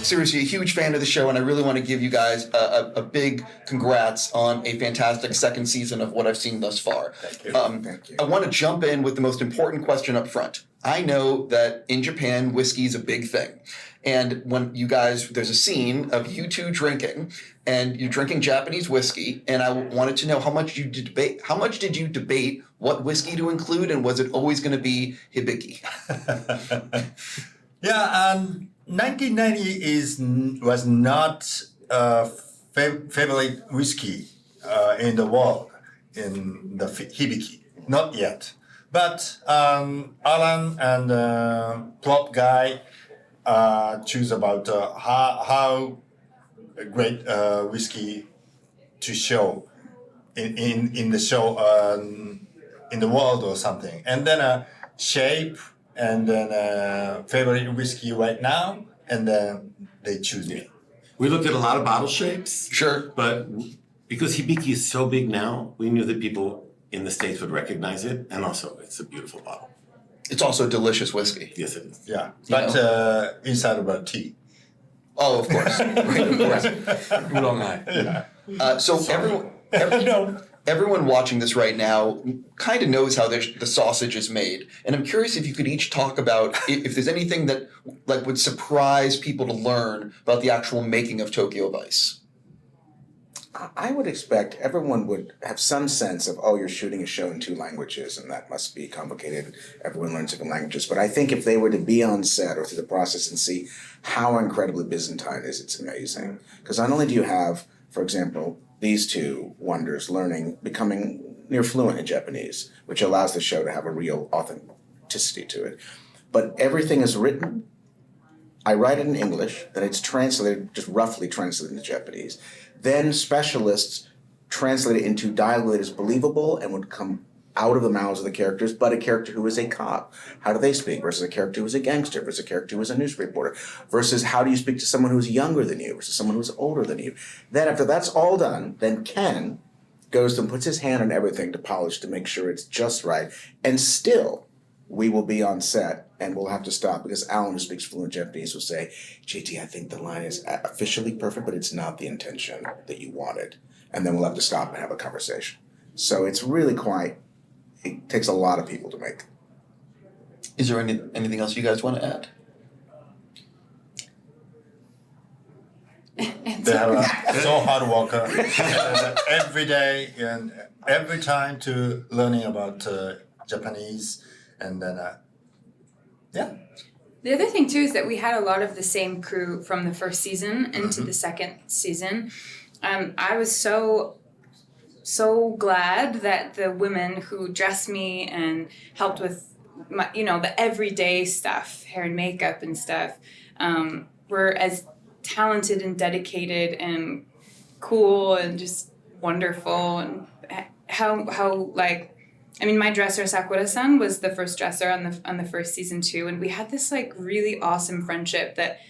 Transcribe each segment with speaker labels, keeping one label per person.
Speaker 1: seriously a huge fan of the show, and I really want to give you guys a big congrats on a fantastic second season of what I've seen thus far.
Speaker 2: Thank you.
Speaker 3: Thank you.
Speaker 1: I want to jump in with the most important question up front. I know that in Japan, whiskey is a big thing. And when you guys, there's a scene of you two drinking, and you're drinking Japanese whiskey, and I wanted to know how much did you debate what whiskey to include, and was it always going to be hibiki?
Speaker 2: 1990 was not favorite whiskey in the world in the hibiki, not yet. But Alan and plot guy choose about how great whiskey to show in the show in the world or something, and then shape, and then favorite whiskey right now, and then they choose me.
Speaker 3: We looked at a lot of bottle shapes.
Speaker 1: Sure.
Speaker 3: But because hibiki is so big now, we knew that people in the States would recognize it, and also it's a beautiful bottle.
Speaker 1: It's also a delicious whiskey.
Speaker 3: Yes, it is.
Speaker 2: Yeah, but inside of a tea.
Speaker 1: Oh, of course. Right, of course. So everyone watching this right now kind of knows how the sausage is made. And I'm curious if you could each talk about if there's anything that like would surprise people to learn about the actual making of Tokyo Vice.
Speaker 4: I would expect everyone would have some sense of, oh, you're shooting a show in 2 languages, and that must be complicated. Everyone learns different languages. But I think if they were to be on set or through the process and see how incredibly Byzantine it is, it's amazing. Because not only do you have, for example, these 2 wonders becoming near fluent in Japanese, which allows the show to have a real authenticity to it, but everything is written. I write it in English, then it's translated, just roughly translated into Japanese. Then specialists translate it into dialogue that is believable and would come out of the mouths of the characters, but a character who is a cop. How do they speak? Versus a character who is a gangster, versus a character who is a news reporter, versus how do you speak to someone who's younger than you, versus someone who's older than you. Then after that's all done, then Ken goes and puts his hand on everything to polish to make sure it's just right. And still, we will be on set and we'll have to stop because Alan, who speaks fluent Japanese, will say, JT, I think the line is officially perfect, but it's not the intention that you wanted. And then we'll have to stop and have a conversation. So it's really it takes a lot of people to make.
Speaker 1: Is there anything else you guys want to add?
Speaker 2: They are so hard worker every day and every time to learning about Japanese, and then
Speaker 5: The other thing too is that we had a lot of the same crew from the first season into the second season. I was so glad that the women who dressed me and helped with my, the everyday stuff, hair and makeup and stuff, were as talented and dedicated and cool and just wonderful. And my dresser Sakura-san was the first dresser on the first season too, and we had this like really awesome friendship that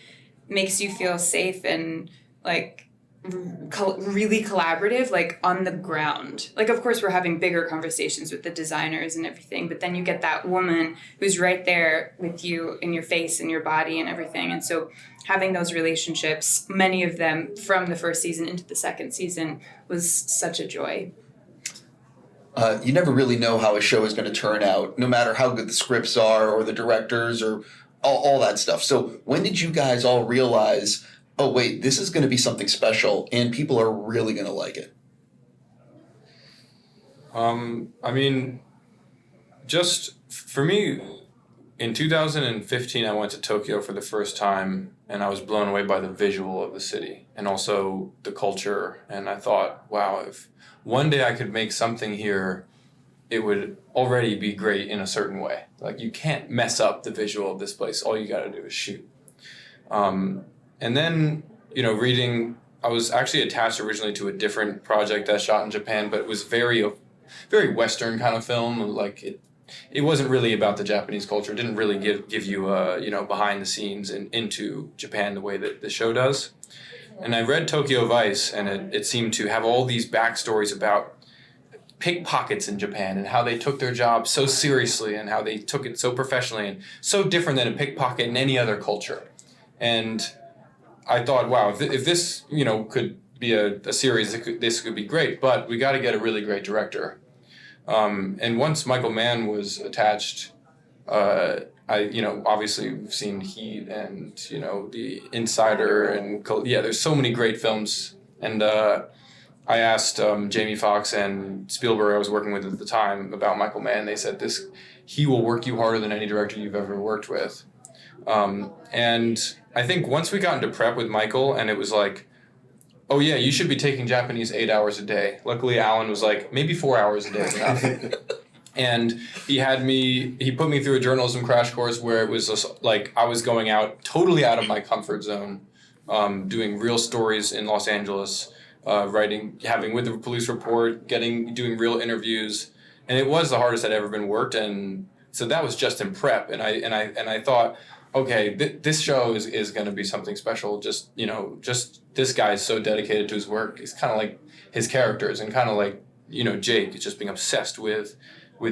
Speaker 5: makes you feel safe and like really collaborative, like on the ground. Like, of course, we're having bigger conversations with the designers and everything, but then you get that woman who's right there with you in your face and your body and everything. And so having those relationships, many of them from the first season into the second season, was such a joy.
Speaker 1: You never really know how a show is going to turn out, no matter how good the scripts are or the directors or all that stuff. So when did you guys all realize, oh, wait, this is going to be something special and people are really going to like it?
Speaker 6: Just for me, in 2015, I went to Tokyo for the first time, and I was blown away by the visual of the city and also the culture. And I thought, wow, if one day I could make something here, it would already be great in a certain way. Like, you can't mess up the visual of this place. All you got to do is shoot. And then, reading, I was actually attached originally to a different project that shot in Japan, but it was very, very Western kind of film. Like, it wasn't really about the Japanese culture. It didn't really give you, behind the scenes and into Japan the way that the show does. And I read Tokyo Vice, and it seemed to have all these backstories about pickpockets in Japan and how they took their job so seriously and how they took it so professionally and so different than a pickpocket in any other culture. And I thought, wow, if this, could be a series, this could be great, but we got to get a really great director. And once Michael Mann was attached, obviously we've seen Heat and, The Insider and, there's so many great films. And I asked Jamie Foxx and Spielberg, I was working with at the time, about Michael Mann. They said he will work you harder than any director you've ever worked with. And I think once we got into prep with Michael, and it was like, oh yeah, you should be taking Japanese 8 hours a day. Luckily, Alan was like, maybe 4 hours a day is enough. And he put me through a journalism crash course where it was just like I was going totally out of my comfort zone, doing real stories in Los Angeles, having with the police report, doing real interviews. And it was the hardest I'd ever been worked. And so that was just in prep. And I thought, okay, this show is going to be something special. Just this guy is so dedicated to his work. He's kind of like his characters, and kind of like, Jake is just being obsessed with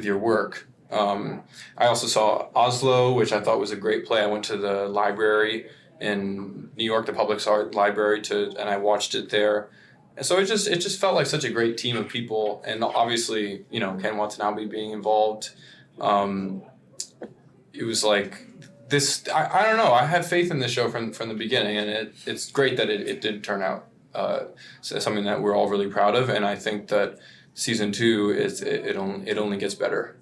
Speaker 6: your work. I also saw Oslo, which I thought was a great play. I went to the library in New York, the Public Art Library, and I watched it there. And so it just felt like such a great team of people, and obviously, Ken Watanabe being involved. It was like this. I don't know. I had faith in this show from the beginning, and it's great that it did turn out something that we're all really proud of. And I think that season 2 it only gets better.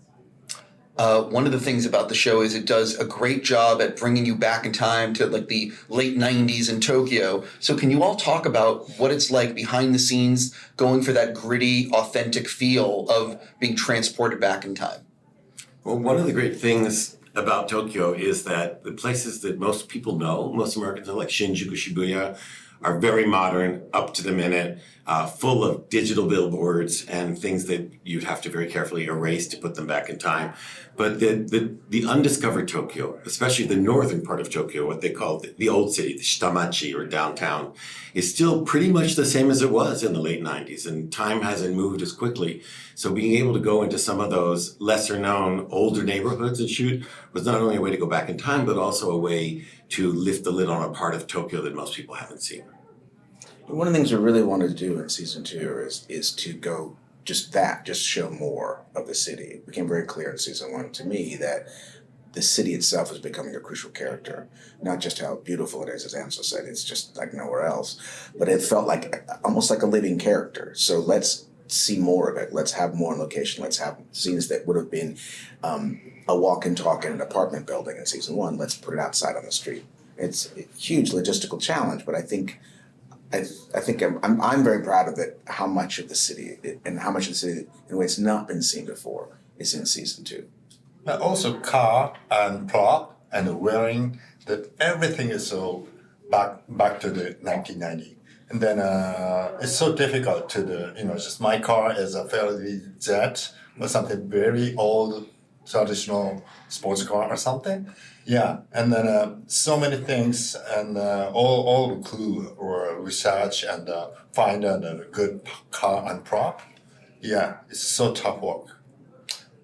Speaker 1: One of the things about the show is it does a great job at bringing you back in time to like the late 90s in Tokyo. So can you all talk about what it's like behind the scenes, going for that gritty, authentic feel of being transported back in time?
Speaker 3: Well, one of the great things about Tokyo is that the places that most people know, most Americans know, like Shinjuku, Shibuya, are very modern, up to the minute, full of digital billboards and things that you'd have to very carefully erase to put them back in time. But the undiscovered Tokyo, especially the northern part of Tokyo, what they call the old city, the Shitamachi or downtown, is still pretty much the same as it was in the late 90s, and time hasn't moved as quickly. So being able to go into some of those lesser known older neighborhoods and shoot was not only a way to go back in time, but also a way to lift the lid on a part of Tokyo that most people haven't seen.
Speaker 4: One of the things we really wanted to do in season 2 is to go just show more of the city. It became very clear in season 1 to me that the city itself is becoming a crucial character. Not just how beautiful it is, as Ansel said, it's just like nowhere else, but it felt like almost like a living character. So let's see more of it. Let's have more on location. Let's have scenes that would have been a walk and talk in an apartment building in season 1. Let's put it outside on the street. It's a huge logistical challenge, but I think I'm very proud of it. How much of the city in a way it's not been seen before is in season 2.
Speaker 2: But also car and prop and wearing, that everything is so back to the 1990. And then it's so difficult just my car is a Ferrari Z or something very old traditional sports car or something. Yeah, and then so many things, and all the clue or research and find a good car and prop. Yeah, it's so tough work.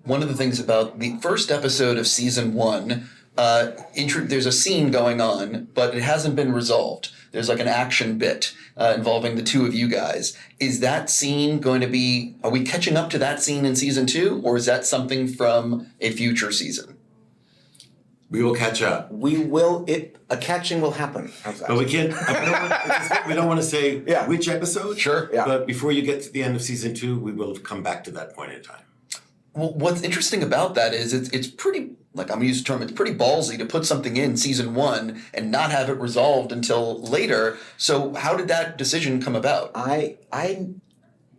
Speaker 1: One of the things about the first episode of season 1, there's a scene going on, but it hasn't been resolved. There's like an action bit involving the two of you guys. Is that scene going to be, are we catching up to that scene in season 2, or is that something from a future season?
Speaker 3: We will catch up.
Speaker 4: A catching will happen.
Speaker 3: But we can't, we don't want to say which episode.
Speaker 1: Sure.
Speaker 4: Yeah.
Speaker 3: But before you get to the end of season 2, we will come back to that point in time.
Speaker 1: Well, what's interesting about that is it's pretty, like I'm going to use the term, it's pretty ballsy to put something in season 1 and not have it resolved until later. So how did that decision come about?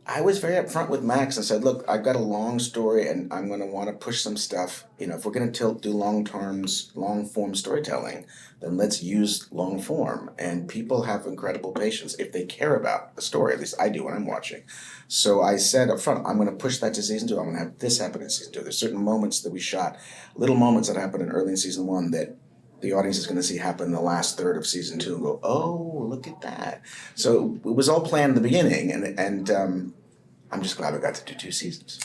Speaker 4: I was very upfront with Max and said, look, I've got a long story and I'm going to want to push some stuff. If we're going to do long form storytelling, then let's use long form. And people have incredible patience if they care about the story. At least I do when I'm watching. So I said up front, I'm going to push that to season 2. I'm going to have this happen in season 2. There's certain moments that we shot, little moments that happened in early in season 1 that the audience is going to see happen in the last third of season 2 and go, oh, look at that. So it was all planned in the beginning, and I'm just glad we got to do 2 seasons.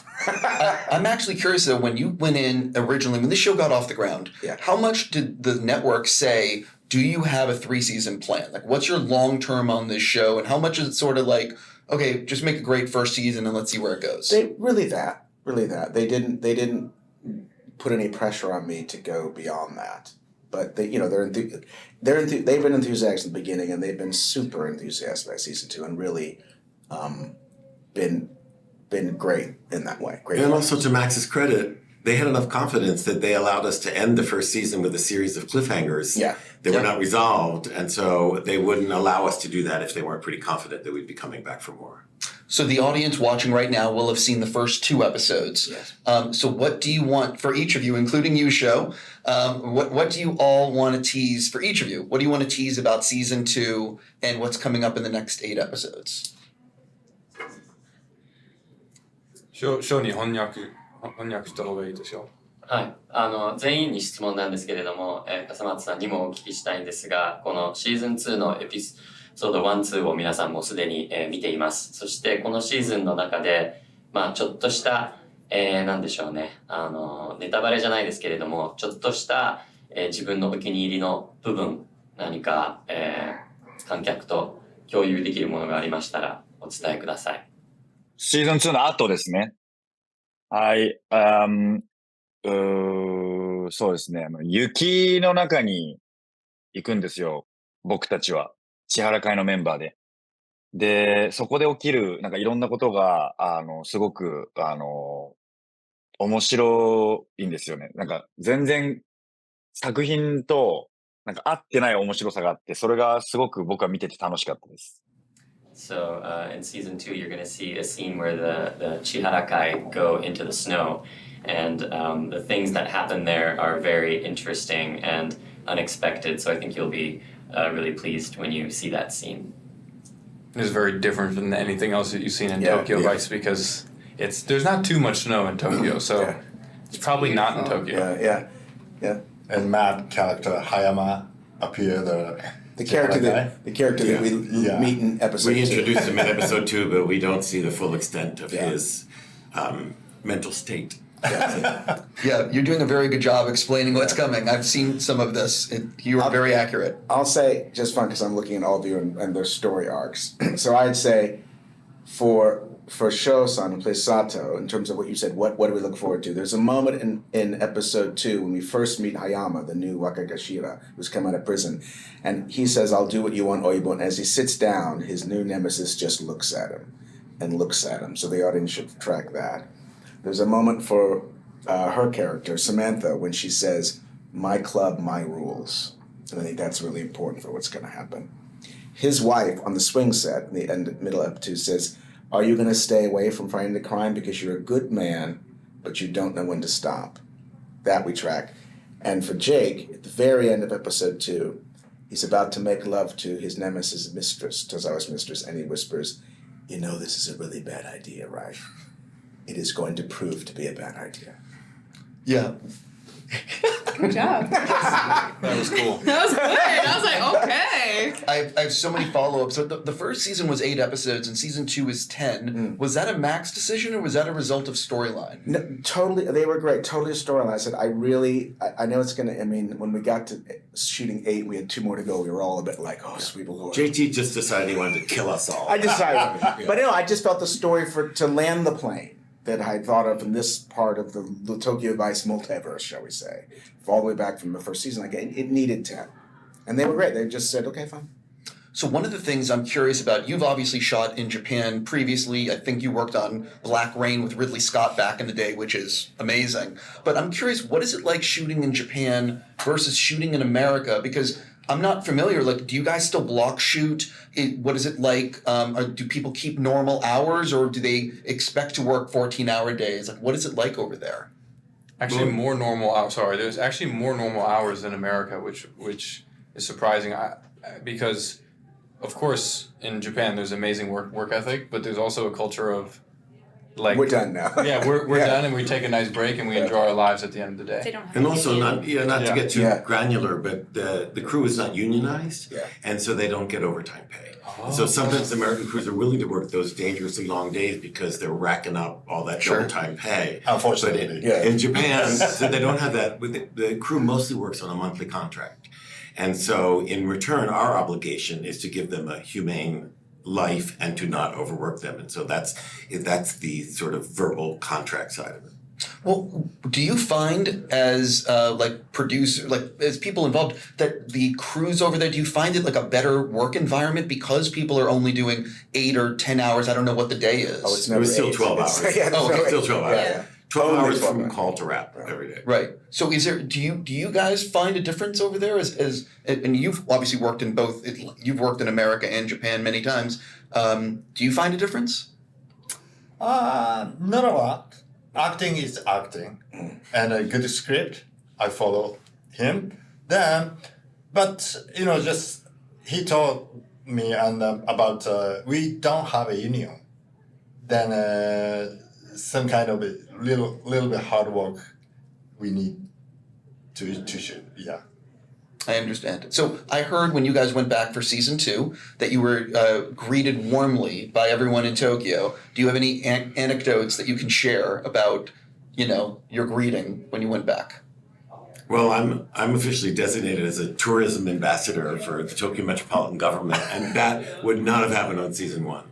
Speaker 1: I'm actually curious, though, when you went in originally, when this show got off the ground, how much did the network say, do you have a 3-season plan? Like, what's your long term on this show, and how much is it sort of like, okay, just make a great first season and let's see where it goes?
Speaker 4: Really that. They didn't put any pressure on me to go beyond that. But they've been enthusiastic in the beginning, and they've been super enthusiastic by season 2, and really been great in that way. Great.
Speaker 3: And also, to Max's credit, they had enough confidence that they allowed us to end the first season with a series of cliffhangers that were not resolved, and so they wouldn't allow us to do that if they weren't pretty confident that we'd be coming back for more.
Speaker 1: So the audience watching right now will have seen the first 2 episodes.
Speaker 4: Yes.
Speaker 1: So what do you want for each of you, including you, Shôw? What do you all want to tease for each of you? What do you want to tease about season 2 and what's coming up in the next 8 episodes?
Speaker 6: 章に翻訳した方がいいですよ。
Speaker 7: はい。全員に質問なんですけれども、笠松さんにもお聞きしたいんですが、このシーズン2のエピソード1、2を皆さんもすでに、見ています。そしてこのシーズンの中で、ちょっとした、なんでしょうね、ネタバレじゃないですけれども、ちょっとした、自分のお気に入りの部分、何か、観客と共有できるものがありましたらお伝えください。
Speaker 8: シーズン2の後ですね。はい。そうですね。雪の中に行くんですよ。僕たちは。千原会のメンバーで。で、そこで起きる、なんかいろんなことが、すごく、面白いんですよね。なんか全然作品と、なんか合ってない面白さがあって、それがすごく僕は見てて楽しかったです。
Speaker 7: So in season 2, you're going to see a scene where the Chiharakai go into the snow, and the things that happen there are very interesting and unexpected. So I think you'll be really pleased when you see that scene.
Speaker 6: It's very different than anything else that you've seen in Tokyo Vice because there's not too much snow in Tokyo, so it's probably not in Tokyo.
Speaker 4: Yeah.
Speaker 2: And Matt character Hayama appeared.
Speaker 4: The character that we meet in episode 2.
Speaker 3: We introduced him in episode 2, but we don't see the full extent of his mental state.
Speaker 1: Yeah, you're doing a very good job explaining what's coming. I've seen some of this. You are very accurate.
Speaker 4: I'll say, just fun, because I'm looking at all of you and their story arcs. So I'd say for Shôw-san, who plays Sato, in terms of what you said, what do we look forward to? There's a moment in episode 2 when we first meet Hayama, the new Wakagashira, who's come out of prison. And he says, I'll do what you want, Oibo. And as he sits down, his new nemesis just looks at him and looks at him. So the audience should track that. There's a moment for her character, Samantha, when she says, my club, my rules. And I think that's really important for what's going to happen. His wife on the swing set, in the middle of episode 2, says, are you going to stay away from fighting the crime because you're a good man, but you don't know when to stop? That we track. And for Jake, at the very end of episode 2, he's about to make love to his nemesis mistress, Tozawa's mistress, and he whispers, you know this is a really bad idea, right? It is going to prove to be a bad idea.
Speaker 1: Yeah.
Speaker 5: Good job.
Speaker 6: That was cool.
Speaker 5: That was good. I was like, okay.
Speaker 1: I have so many follow-ups. So the first season was 8 episodes and season 2 is 10. Was that a Max decision or was that a result of storyline?
Speaker 4: No, totally, they were great. Totally a storyline. I said, I know it's going to, I mean, when we got to shooting 8, we had 2 more to go. We were all a bit like, oh, sweet Lord.
Speaker 3: JT just decided he wanted to kill us all.
Speaker 4: I decided. But I just felt the story to land the plane that I thought of in this part of the Tokyo Vice multiverse, shall we say, all the way back from the first season. Like it needed 10. And they were great. They just said, okay, fine.
Speaker 1: So one of the things I'm curious about, you've obviously shot in Japan previously. I think you worked on Black Rain with Ridley Scott back in the day, which is amazing. But I'm curious, what is it like shooting in Japan versus shooting in America? Because I'm not familiar. Like, do you guys still block shoot? What is it like? Or do people keep normal hours, or do they expect to work 14-hour days? Like, what is it like over there?
Speaker 6: Actually, more normal hours. Sorry, there's actually more normal hours in America, which is surprising. Because, of course, in Japan there's amazing work ethic, but there's also a culture of like
Speaker 4: We're done now.
Speaker 6: Yeah, we're done, and we take a nice break, and we enjoy our lives at the end of the day.
Speaker 5: They don't have
Speaker 3: And
Speaker 5: to
Speaker 3: also,
Speaker 5: pay
Speaker 3: not
Speaker 5: you.
Speaker 3: not to get too
Speaker 4: Yeah.
Speaker 3: granular, but the crew is not unionized,
Speaker 4: Yeah.
Speaker 3: and so they don't get overtime pay. So sometimes American crews are willing to work those dangerously long days because they're racking up all that
Speaker 1: Sure.
Speaker 3: overtime pay.
Speaker 2: Unfortunately.
Speaker 4: Yeah.
Speaker 3: In Japan, so they don't have that. The crew mostly works on a monthly contract. And so in return, our obligation is to give them a humane life and to not overwork them. And so that's the sort of verbal contract side of it.
Speaker 1: Well, do you find as as people involved that the crews over there, do you find it like a better work environment because people are only doing 8 or 10 hours? I don't know what the day is.
Speaker 4: Oh, it's
Speaker 3: It
Speaker 4: never
Speaker 3: was still
Speaker 4: 8.
Speaker 3: 12
Speaker 4: It's-
Speaker 3: hours.
Speaker 4: Yeah,
Speaker 1: Oh, okay.
Speaker 3: Still 12 hours.
Speaker 4: Yeah.
Speaker 3: 12
Speaker 4: Only
Speaker 3: hours
Speaker 4: 12
Speaker 3: from
Speaker 4: hours.
Speaker 3: call to wrap every day.
Speaker 1: Right. So do you guys find a difference over there and you've obviously worked in both, you've worked in America and Japan many times. Do you find a difference?
Speaker 2: Not a lot. Acting is acting, and a good script. I follow him. Then, but just he told me about we don't have a union. Then some kind of a little bit hard work we need to shoot. Yeah.
Speaker 1: I understand. So I heard when you guys went back for season 2 that you were greeted warmly by everyone in Tokyo. Do you have any anecdotes that you can share about, your greeting when you went back?
Speaker 3: Well, I'm officially designated as a tourism ambassador for the Tokyo Metropolitan Government, and that would not have happened on season 1.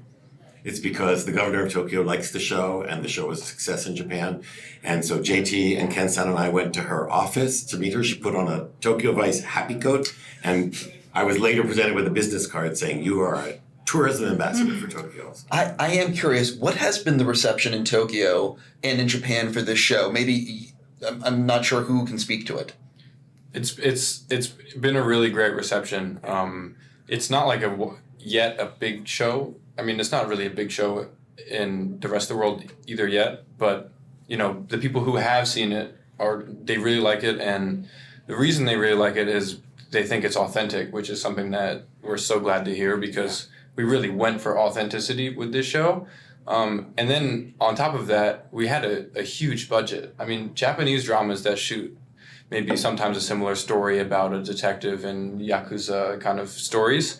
Speaker 3: It's because the governor of Tokyo likes the show, and the show was a success in Japan. And so JT and Ken-san and I went to her office to meet her. She put on a Tokyo Vice happy coat, and I was later presented with a business card saying, "You are a tourism ambassador for Tokyo."
Speaker 1: I am curious, what has been the reception in Tokyo and in Japan for this show? Maybe, I'm not sure who can speak to it.
Speaker 6: It's been a really great reception. It's not like yet a big show. I mean, it's not really a big show in the rest of the world either yet, but the people who have seen it they really like it, and the reason they really like it is they think it's authentic, which is something that we're so glad to hear because we really went for authenticity with this show. And then on top of that, we had a huge budget. I mean, Japanese dramas that shoot maybe sometimes a similar story about a detective and Yakuza kind of stories.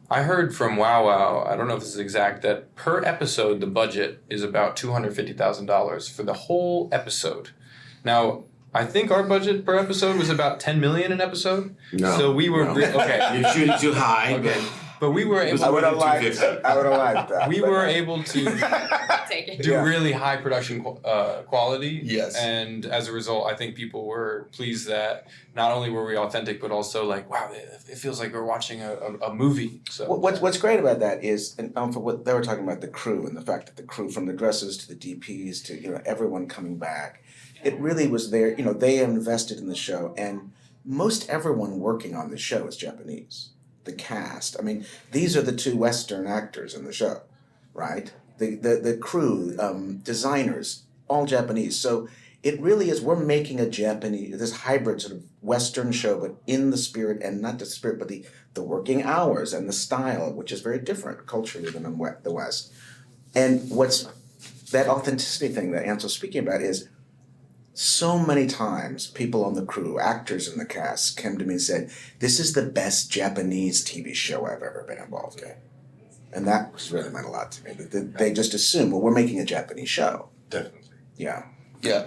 Speaker 6: I heard from Wow Wow, I don't know if this is exact, that per episode the budget is about $250,000 for the whole episode. Now, I think our budget per episode was about $10 million an episode.
Speaker 3: No.
Speaker 6: So we were
Speaker 3: Okay. You're shooting too high.
Speaker 6: Okay. But we were able.
Speaker 4: I would have liked
Speaker 3: 250.
Speaker 4: that.
Speaker 6: We were able to
Speaker 5: Take it.
Speaker 6: do really high production quality.
Speaker 1: Yes.
Speaker 6: And as a result, I think people were pleased that not only were we authentic, but also like, wow, it feels like we're watching a movie. So
Speaker 4: What's great about that is, and for what they were talking about, the crew and the fact that the crew, from the dressers to the DPs to everyone coming back, it really was there. They invested in the show, and most everyone working on the show is Japanese. The cast. I mean, these are the 2 Western actors in the show, right? The crew, designers, all Japanese. So it really is, we're making this hybrid sort of Western show, but in the spirit, and not the spirit, but the working hours and the style, which is very different culturally than in the West. And what's that authenticity thing that Ansel's speaking about is, so many times people on the crew, actors in the cast, came to me and said, "This is the best Japanese TV show I've ever been involved in." And that really meant a lot to me. They just assume, well, we're making a Japanese show.
Speaker 2: Definitely.
Speaker 4: Yeah.
Speaker 1: Yeah,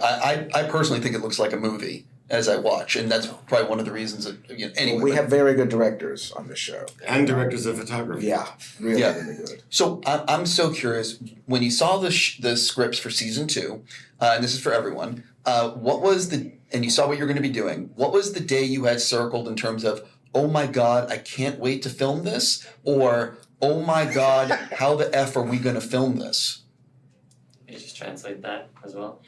Speaker 1: I personally think it looks like a movie as I watch, and that's probably one of the reasons that, anyway.
Speaker 4: We have very good directors on the show.
Speaker 3: And directors of photography.
Speaker 4: Yeah, really,
Speaker 1: Yeah.
Speaker 4: really good.
Speaker 1: So I'm so curious, when you saw the scripts for season 2, and this is for everyone, and you saw what you're going to be doing, what was the day you had circled in terms of, oh my God, I can't wait to film this, or oh my God, how the F are we going to film this?
Speaker 7: Can you just translate that as well?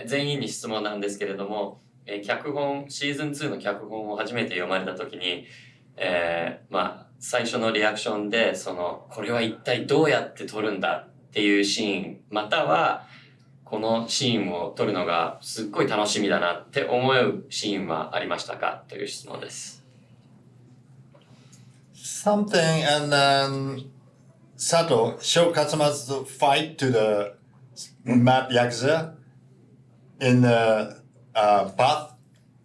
Speaker 7: 全員に質問なんですけれども、脚本シーズン2の脚本を初めて読まれた時に、最初のリアクションでこれは一体どうやって撮るんだっていうシーン、またはこのシーンを撮るのがすっごい楽しみだなって思うシーンはありましたかという質問です。
Speaker 2: Something, and then Sato, Shôw Kasamatsu fight to the mad yakuza in the bath.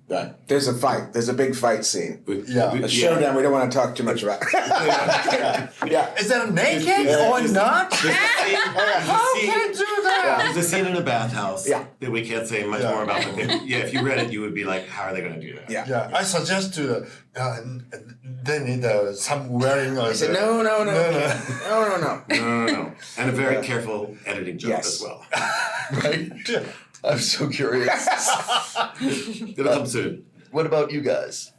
Speaker 4: Right. There's a fight. There's a big fight scene.
Speaker 2: Yeah.
Speaker 4: A showdown we don't want to talk too much about. Yeah.
Speaker 2: Is that naked or not? How can do that?
Speaker 3: There's a scene in a bathhouse
Speaker 4: Yeah.
Speaker 3: that we can't say much more about. But if you read it, you would be like, how are they going to do that?
Speaker 4: Yeah.
Speaker 2: Yeah, I suggest to they need some wearing.
Speaker 4: I said, no.
Speaker 3: And a very careful editing job
Speaker 4: Yes.
Speaker 3: as well.
Speaker 1: Right? I'm so curious.
Speaker 3: It'll come soon.
Speaker 1: What about you guys?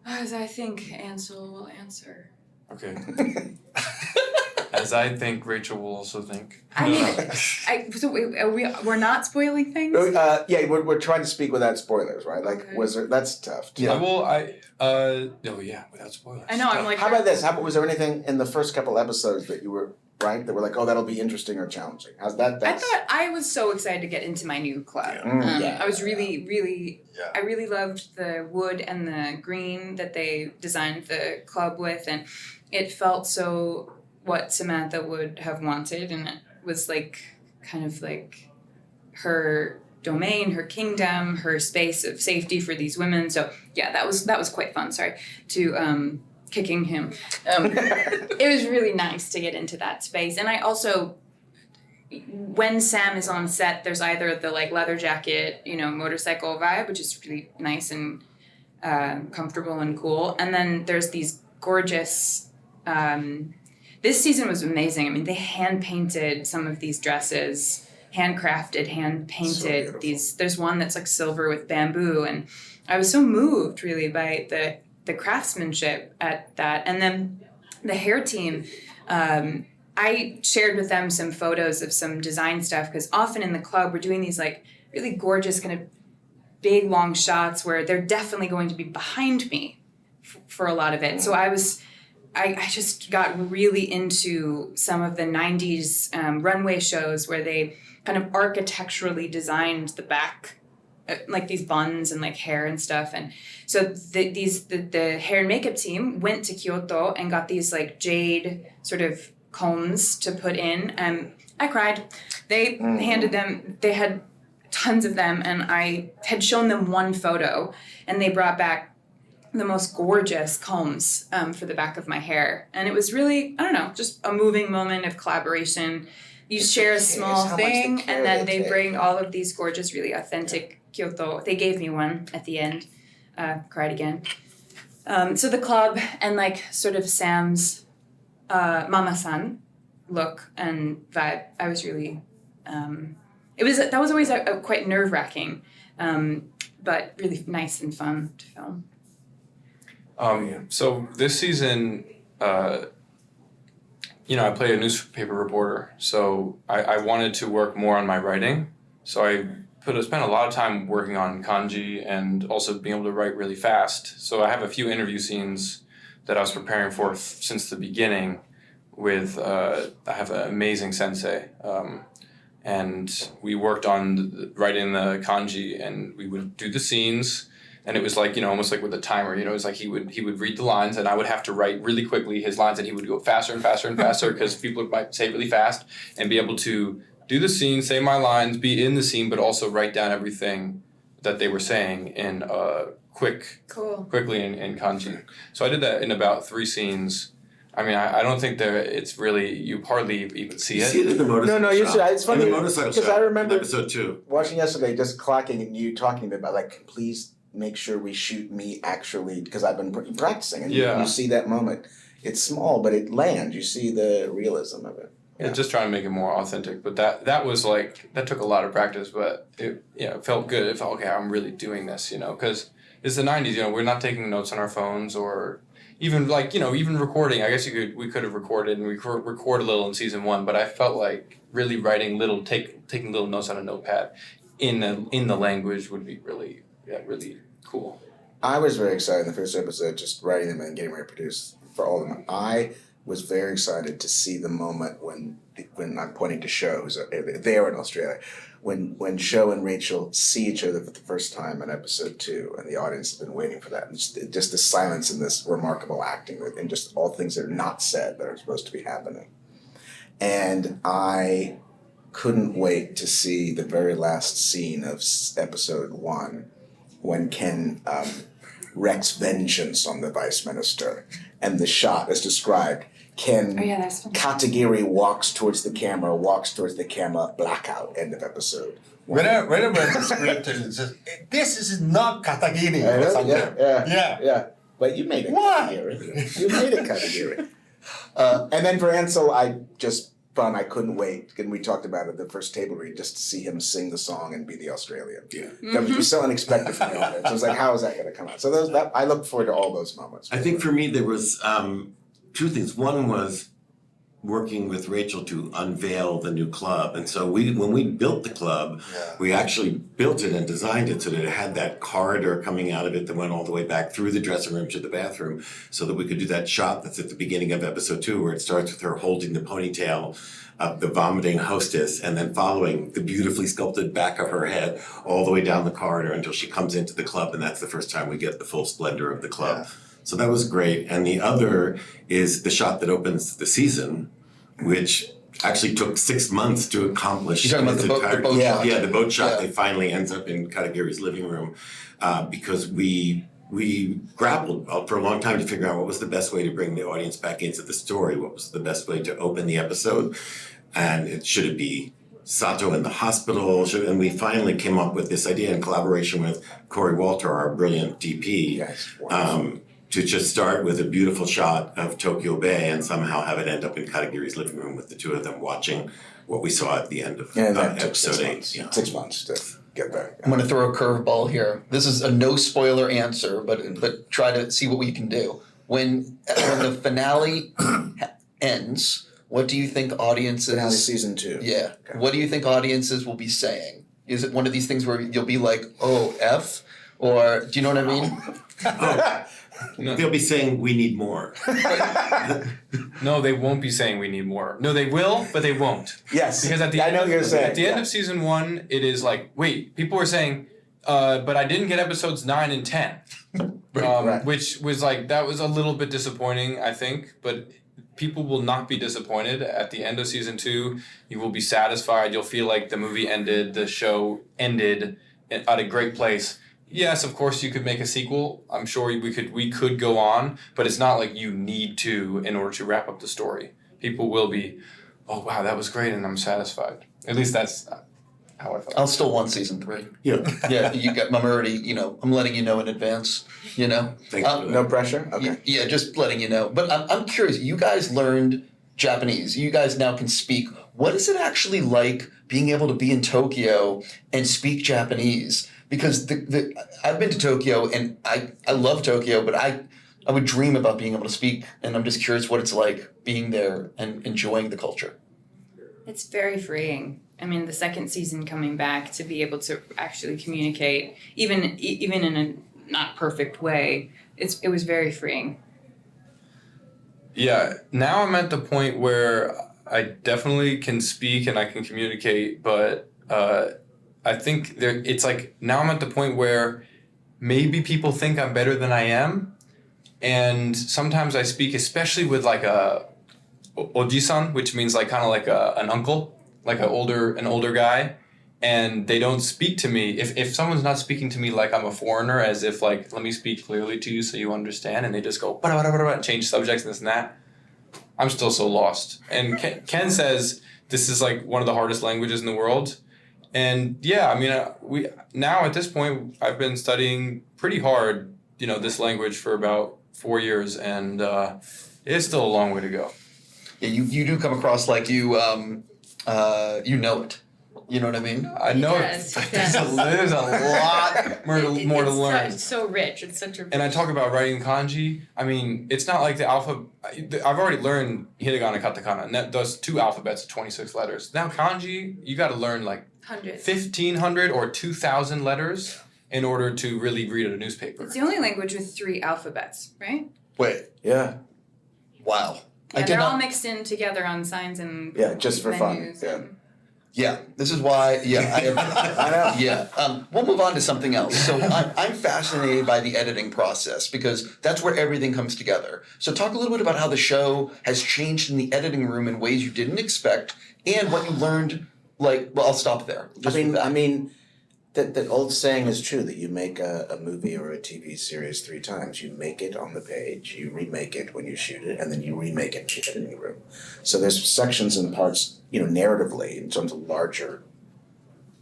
Speaker 5: As I think Ansel will answer.
Speaker 6: Okay. As I think, Rachel will also think.
Speaker 5: I mean, we're not spoiling things?
Speaker 4: Yeah, we're trying to speak without spoilers, right? Like,
Speaker 5: Okay.
Speaker 4: that's tough.
Speaker 1: Yeah.
Speaker 6: Without spoilers.
Speaker 5: I know, I'm like...
Speaker 4: How about this? Was there anything in the first couple episodes that you were, right, that were like, oh, that'll be interesting or challenging? How's that?
Speaker 5: I thought I was so excited to get into my new club.
Speaker 4: Yeah.
Speaker 5: I was really,
Speaker 2: Yeah.
Speaker 5: I really loved the wood and the green that they designed the club with, and it felt so what Samantha would have wanted, and it was like kind of like her domain, her kingdom, her space of safety for these women. So yeah, that was quite fun. Sorry to kicking him. It was really nice to get into that space, and I also, when Sam is on set, there's either the like leather jacket, motorcycle vibe, which is really nice and comfortable and cool, and then there's these gorgeous. This season was amazing. I mean, they hand painted some of these dresses, handcrafted, hand painted.
Speaker 4: So
Speaker 5: there's one that's like silver with bamboo, and I was so moved really by the craftsmanship at that. And then the hair team, I shared with them some photos of some design stuff, because often in the club we're doing these like really gorgeous kind of big long shots where they're definitely going to be behind me for a lot of it. So I just got really into some of the 90s runway shows where they kind of architecturally designed the back, like these buns and like hair and stuff. And so the hair and makeup team went to Kyoto and got these like jade sort of combs to put in. I cried. They handed them, they had tons of them, and I had shown them one photo, and they brought back the most gorgeous combs for the back of my hair. And it was really, I don't know, just a moving moment of collaboration. You share a small thing, and then they bring all of these gorgeous, really authentic Kyoto. They gave me one at the end. Cried again. So the club and like sort of Sam's mama-san look and vibe, I was really, that was always a quite nerve-wracking, but really nice and fun to film.
Speaker 6: So this season, I play a newspaper reporter, so I wanted to work more on my writing. So I spent a lot of time working on kanji and also being able to write really fast. So I have a few interview scenes that I was preparing for since the beginning with, I have an amazing sensei. And we worked on writing the kanji, and we would do the scenes. And it was like, almost like with a timer, it was like he would read the lines, and I would have to write really quickly his lines, and he would go faster and faster and faster because people might say really fast, and be able to do the scene, say my lines, be in the scene, but also write down everything that they were saying in quickly in kanji. So I did that in about 3 scenes. I mean, I don't think it's really, you hardly even see it.
Speaker 3: You see it in the motorcycle
Speaker 4: No,
Speaker 3: shop.
Speaker 4: it's funny
Speaker 3: in the motorcycle
Speaker 4: because
Speaker 3: shop,
Speaker 4: I remember
Speaker 3: in episode 2.
Speaker 4: watching yesterday, just clocking and you talking to me about like, please make sure we shoot me actually, because I've been practicing, and you see that moment. It's small, but it lands. You see the realism of it.
Speaker 6: Yeah, just trying to make it more authentic. But that was like, that took a lot of practice, but it felt good. It felt, okay, I'm really doing this, because it's the 90s, we're not taking notes on our phones, or even like, even recording. I guess we could have recorded and record a little in season 1, but I felt like really writing taking little notes on a notepad in the language would be really cool.
Speaker 4: I was very excited in the first episode, just writing them and getting ready to produce for all of them. I was very excited to see the moment when I'm pointing to Shôw, who's there in Australia, when Shôw and Rachel see each other for the first time in episode 2, and the audience has been waiting for that. And just the silence and this remarkable acting, and just all things that are not said that are supposed to be happening. And I couldn't wait to see the very last scene of episode 1 when Ken wreaks vengeance on the vice minister. And the shot is described. Ken
Speaker 5: that's funny.
Speaker 4: Katagiri walks towards the camera, blackout, end of episode.
Speaker 2: Whenever the script is just, this is not Katagiri or something.
Speaker 4: Yeah. But you made it
Speaker 2: Why?
Speaker 4: Katagiri. You made it Katagiri. And then for Ansel, I couldn't wait. And we talked about it the first table read, just to see him sing the song and be the Australian.
Speaker 3: Yeah.
Speaker 4: That was so unexpected for the audience. I was like, how is that going to come out? So I look forward to all those moments.
Speaker 3: I think for me there was two things. One was working with Rachel to unveil the new club. And so when we built the club, we actually built it and designed it so that it had that corridor coming out of it that went all the way back through the dressing room to the bathroom, so that we could do that shot that's at the beginning of episode 2 where it starts with her holding the ponytail of the vomiting hostess and then following the beautifully sculpted back of her head all the way down the corridor until she comes into the club, and that's the first time we get the full splendor of the club.
Speaker 4: Yeah.
Speaker 3: So that was great. And the other is the shot that opens the season, which actually took 6 months to accomplish.
Speaker 1: You're talking about the boat shot?
Speaker 3: Yeah, the boat shot
Speaker 1: Yeah.
Speaker 3: that finally ends up in Katagiri's living room, because we grappled for a long time to figure out what was the best way to bring the audience back into the story, what was the best way to open the episode, and should it be Sato in the hospital? And we finally came up with this idea in collaboration with Corey Walter, our brilliant DP, to just start with a beautiful shot of Tokyo Bay and somehow have it end up in Katagiri's living room with the two of them watching what we saw at the end of
Speaker 4: that took
Speaker 3: episode 8.
Speaker 4: 6 months to get there.
Speaker 1: I'm going to throw a curveball here. This is a no spoiler answer, but try to see what we can do. When the finale ends, what do you think audiences?
Speaker 4: Finale season 2.
Speaker 1: Yeah.
Speaker 4: Okay.
Speaker 1: What do you think audiences will be saying? Is it one of these things where you'll be like, "Oh, F," or do you know what I mean?
Speaker 3: They'll be saying, "We need more."
Speaker 6: No, they won't be saying we need more. No, they will, but they won't.
Speaker 4: Yes.
Speaker 6: Because at the
Speaker 4: I
Speaker 6: end
Speaker 4: know
Speaker 6: of,
Speaker 4: you're saying.
Speaker 6: at the end of season 1, it is like, wait, people were saying, but I didn't get episodes 9 and 10.
Speaker 4: Right.
Speaker 6: Which was like, that was a little bit disappointing, I think, but people will not be disappointed. At the end of season 2, you will be satisfied. You'll feel like the movie ended, the show ended at a great place. Yes, of course you could make a sequel. I'm sure we could go on, but it's not like you need to in order to wrap up the story. People will be, "Oh wow, that was great," and I'm satisfied. At least that's how I felt.
Speaker 1: I'll still want season 3.
Speaker 3: Yeah.
Speaker 1: Yeah, I'm already, I'm letting you know in advance,
Speaker 3: Thank you.
Speaker 4: No pressure? Okay.
Speaker 1: Yeah, just letting you know. But I'm curious, you guys learned Japanese. You guys now can speak. What is it actually like being able to be in Tokyo and speak Japanese? Because I've been to Tokyo and I love Tokyo, but I would dream about being able to speak, and I'm just curious what it's like being there and enjoying the culture.
Speaker 5: It's very freeing. I mean, the second season coming back to be able to actually communicate, even in a not perfect way, it was very freeing.
Speaker 6: Yeah, now I'm at the point where I definitely can speak and I can communicate, but I think it's like now I'm at the point where maybe people think I'm better than I am, and sometimes I speak, especially with like a oji-san, which means like kind of like an uncle, like an older guy, and they don't speak to me. If someone's not speaking to me like I'm a foreigner, as if like, let me speak clearly to you so you understand, and they just go and change subjects and this and that, I'm still so lost. And Ken says this is like one of the hardest languages in the world. And yeah, I mean, we now at this point, I've been studying pretty hard, this language for about 4 years, and it's still a long way to go.
Speaker 1: Yeah, you do come across like you know it. You know what I mean?
Speaker 6: I know
Speaker 5: Yes,
Speaker 6: it, but
Speaker 5: yes.
Speaker 6: there's a lot more to learn.
Speaker 5: It's so rich. It's such a.
Speaker 6: And I talk about writing kanji. I mean, it's not like the alphabet. I've already learned hiragana, katakana, and those 2 alphabets, 26 letters. Now kanji, you got to learn like
Speaker 5: Hundreds.
Speaker 6: 1,500 or 2,000 letters in order to really read a newspaper.
Speaker 5: It's the only language with 3 alphabets, right?
Speaker 1: Wait,
Speaker 4: Yeah.
Speaker 1: wow.
Speaker 5: Yeah, they're all mixed in together on signs and
Speaker 4: Yeah, just for fun.
Speaker 5: menus
Speaker 4: Yeah.
Speaker 5: and-
Speaker 1: Yeah, this is why. Yeah,
Speaker 4: I know.
Speaker 1: Yeah, we'll move on to something else. So I'm fascinated by the editing process because that's where everything comes together. So talk a little bit about how the show has changed in the editing room in ways you didn't expect, and what you learned Like, well, I'll stop there. Just with that.
Speaker 4: I mean, that old saying is true that you make a movie or a TV series 3 times. You make it on the page, you remake it when you shoot it, and then you remake it in the editing room. So there's sections and parts, narratively, in terms of larger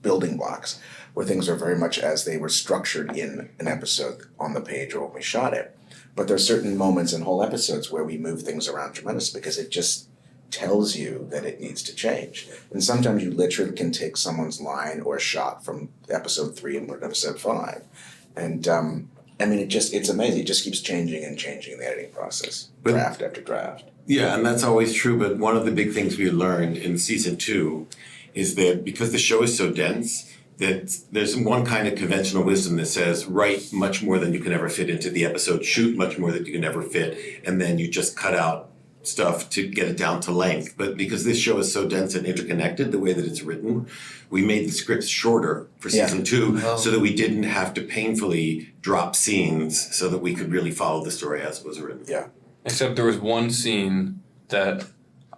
Speaker 4: building blocks, where things are very much as they were structured in an episode on the page or when we shot it. But there are certain moments in whole episodes where we move things around tremendously because it just tells you that it needs to change. And sometimes you literally can take someone's line or shot from episode 3 and put it in episode 5. And it's amazing. It just keeps changing and changing in the editing process, draft after draft.
Speaker 3: Yeah, and that's always true. But one of the big things we learned in season 2 is that because the show is so dense, that there's one kind of conventional wisdom that says write much more than you can ever fit into the episode, shoot much more than you can ever fit, and then you just cut out stuff to get it down to length. But because this show is so dense and interconnected, the way that it's written, we made the scripts shorter for season 2 so that we didn't have to painfully drop scenes so that we could really follow the story as it was written.
Speaker 4: Yeah.
Speaker 6: Except there was one scene that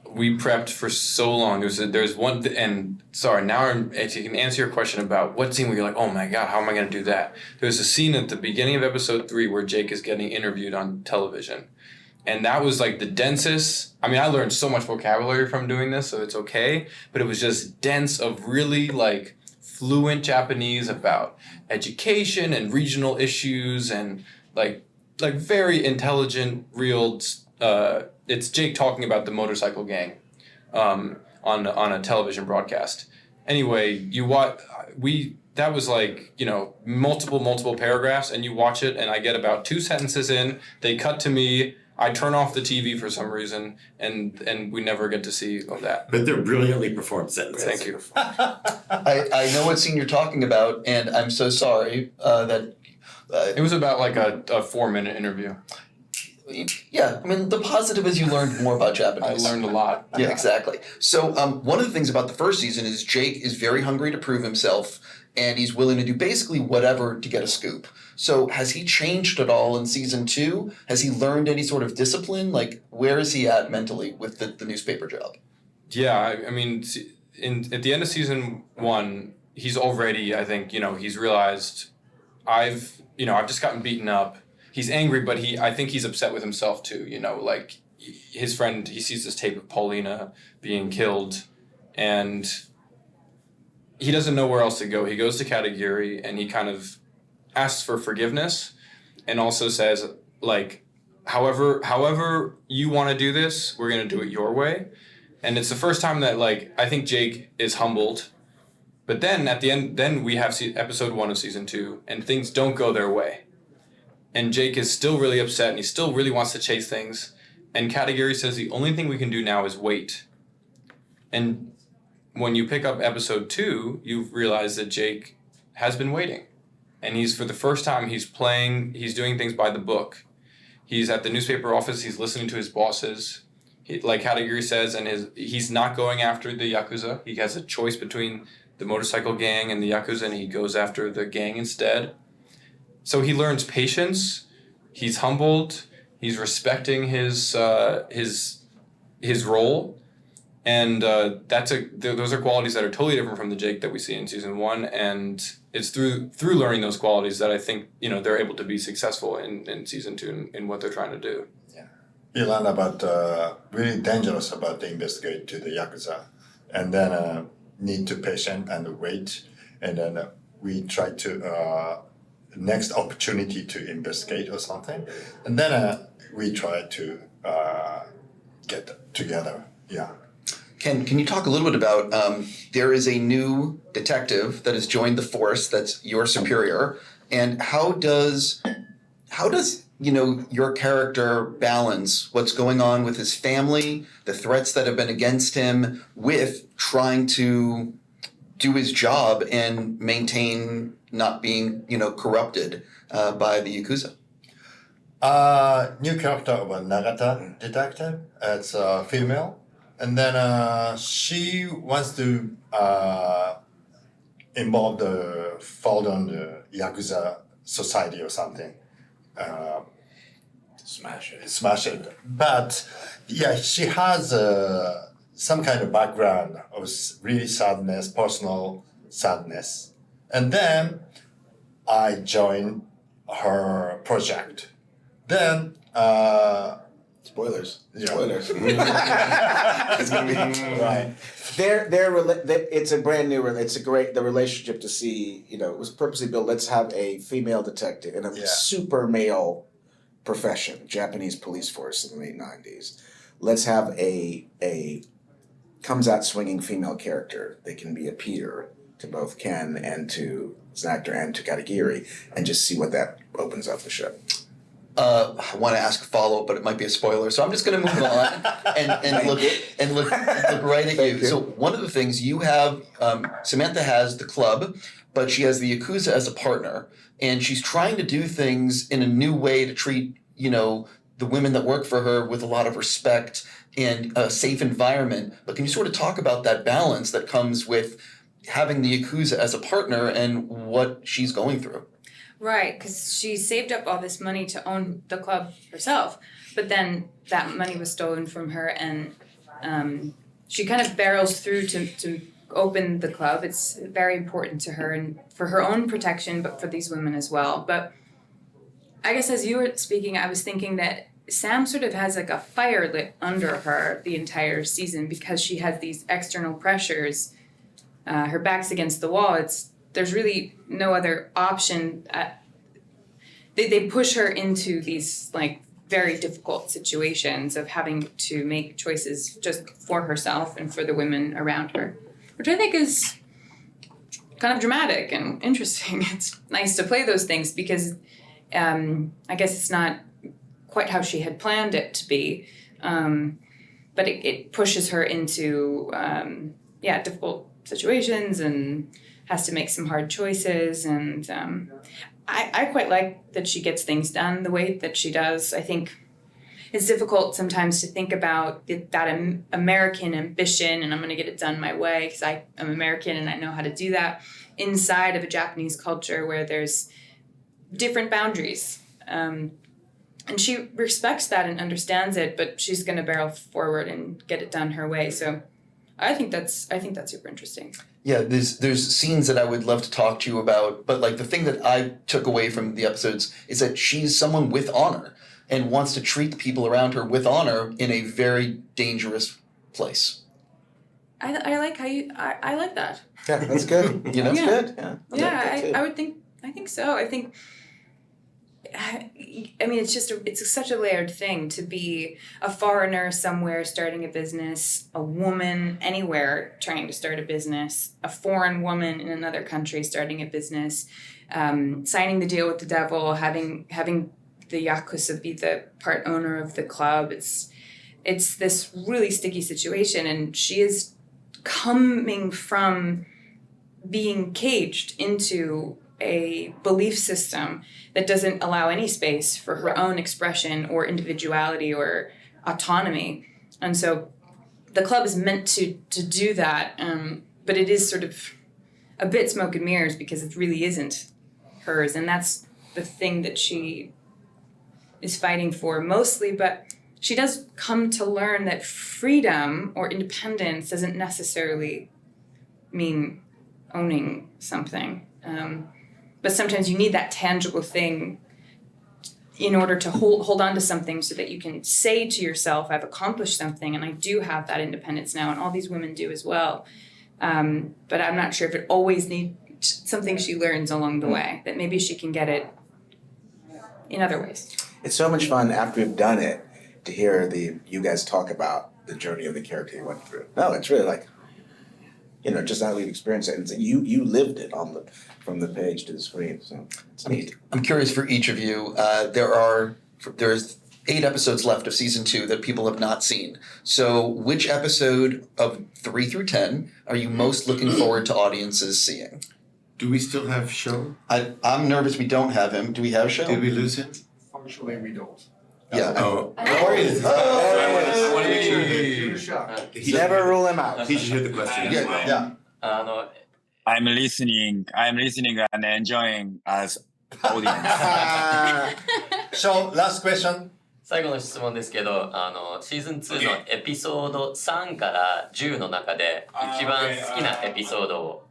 Speaker 6: we prepped for so long. There's one, and sorry, now I can answer your question about what scene where you're like, oh my God, how am I going to do that? There's a scene at the beginning of episode 3 where Jake is getting interviewed on television. And that was like the densest. I mean, I learned so much vocabulary from doing this, so it's okay. But it was just dense of really like fluent Japanese about education and regional issues and like very intelligent, real. It's Jake talking about the motorcycle gang on a television broadcast. Anyway, that was like, multiple paragraphs, and you watch it, and I get about 2 sentences in, they cut to me, I turn off the TV for some reason, and we never get to see all that.
Speaker 3: But they're brilliantly performed sentences.
Speaker 6: Thank you.
Speaker 1: I know what scene you're talking about, and I'm so sorry that...
Speaker 6: it was about like a 4-minute interview.
Speaker 1: Yeah, I mean, the positive is you learned more about Japanese.
Speaker 6: I learned a lot.
Speaker 1: Yeah, exactly. So one of the things about the first season is Jake is very hungry to prove himself, and he's willing to do basically whatever to get a scoop. So has he changed at all in season 2? Has he learned any sort of discipline? Like, where is he at mentally with the newspaper job?
Speaker 6: Yeah, I mean, at the end of season 1, he's already, I think, he's realized I've just gotten beaten up. He's angry, but I think he's upset with himself too. Like his friend, he sees this tape of Paulina being killed, and he doesn't know where else to go. He goes to Katagiri, and he kind of asks for forgiveness, and also says, like, however you want to do this, we're gonna do it your way. And it's the first time that, like, I think Jake is humbled. But then at the end, then we have episode 1 of season 2, and things don't go their way. And Jake is still really upset, and he still really wants to chase things. And Katagiri says the only thing we can do now is wait. And when you pick up episode 2, you realize that Jake has been waiting. And for the first time, he's doing things by the book. He's at the newspaper office, he's listening to his bosses. Like Katagiri says, and he's not going after the Yakuza. He has a choice between the motorcycle gang and the Yakuza, and he goes after the gang instead. So he learns patience, he's humbled, he's respecting his role, and those are qualities that are totally different from the Jake that we see in season 1, and it's through learning those qualities that I think they're able to be successful in season 2 in what they're trying to do.
Speaker 2: Yeah, we learn about really dangerous about the investigate to the Yakuza, and then need to patient and wait, and then we try to next opportunity to investigate or something, and then we try to get together. Yeah.
Speaker 1: Ken, can you talk a little bit about there is a new detective that has joined the force that's your superior, and how does your character balance what's going on with his family, the threats that have been against him, with trying to do his job and maintain not being, corrupted by the Yakuza?
Speaker 2: New character of a Nagata detective. It's a female. And then she wants to fall on the Yakuza society or something. Smash it. But, yeah, she has some kind of background of really sadness, personal sadness. And then I joined her project. Then,
Speaker 4: Spoilers.
Speaker 2: Yeah.
Speaker 4: Spoilers.
Speaker 2: right.
Speaker 4: It's a brand new. The relationship to see. You know, it was purposely built. Let's have a female detective in a super male profession, Japanese police force in the late '90s. Let's have a comes out swinging female character. They can be a Peter to both Ken and to as an actor and to Katagiri, and just see what that opens up the show.
Speaker 1: I want to ask a follow-up, but it might be a spoiler, so I'm just going to move on and look right at you. So one of the things you have, Samantha has the club, but she has the Yakuza as a partner, and she's trying to do things in a new way to treat, the women that work for her with a lot of respect and a safe environment. But can you sort of talk about that balance that comes with having the Yakuza as a partner and what she's going through?
Speaker 5: Right, because she saved up all this money to own the club herself, but then that money was stolen from her, and she kind of barrels through to open the club. It's very important to her and for her own protection, but for these women as well. But I guess as you were speaking, I was thinking that Sam sort of has like a fire lit under her the entire season because she has these external pressures. Her back's against the wall. There's really no other option. They push her into these like very difficult situations of having to make choices just for herself and for the women around her, which I think is kind of dramatic and interesting. It's nice to play those things because I guess it's not quite how she had planned it to be, but it pushes her into difficult situations and has to make some hard choices, and I quite like that she gets things done the way that she does. I think it's difficult sometimes to think about that American ambition and I'm going to get it done my way because I am American and I know how to do that inside of a Japanese culture where there's different boundaries. And she respects that and understands it, but she's going to barrel forward and get it done her way. So I think that's super interesting.
Speaker 1: Yeah, there's scenes that I would love to talk to you about, but like the thing that I took away from the episodes is that she's someone with honor and wants to treat the people around her with honor in a very dangerous place.
Speaker 5: I like how I like that.
Speaker 4: Yeah, that's good. That's good. Yeah.
Speaker 5: I think so. I mean, it's such a layered thing to be a foreigner somewhere starting a business, a woman anywhere trying to start a business, a foreign woman in another country starting a business, signing the deal with the devil, having the Yakuza be the part owner of the club. It's this really sticky situation, and she is coming from being caged into a belief system that doesn't allow any space for her own expression or individuality or autonomy. And so the club is meant to do that, but it is sort of a bit smoke and mirrors because it really isn't hers. And that's the thing that she is fighting for mostly, but she does come to learn that freedom or independence doesn't necessarily mean owning something. But sometimes you need that tangible thing in order to hold on to something so that you can say to yourself, I've accomplished something and I do have that independence now, and all these women do as well. But I'm not sure if it always needs something she learns along the way, that maybe she can get it in other ways.
Speaker 4: It's so much fun after we've done it to hear you guys talk about the journey of the character you went through. No, it's really like, just now we've experienced it, and you lived it from the page to the screen. So it's neat.
Speaker 1: I'm curious for each of you. There's 8 episodes left of season 2 that people have not seen. So which episode of 3 through 10 are you most looking forward to audiences seeing?
Speaker 3: Do we still have Shôw?
Speaker 1: I'm nervous we don't have him. Do we have Shôw?
Speaker 3: Did we lose him?
Speaker 9: Functionally, we don't.
Speaker 1: Yeah.
Speaker 3: Oh.
Speaker 6: I want to make sure
Speaker 9: Give it a shot.
Speaker 4: Never rule him out.
Speaker 3: He should hear the question as well.
Speaker 2: Yeah.
Speaker 8: I'm listening and enjoying as audience.
Speaker 2: So last question
Speaker 7: 最後の質問ですけど、シーズン2のエピソード3から10の中で一番好きなエピソードを。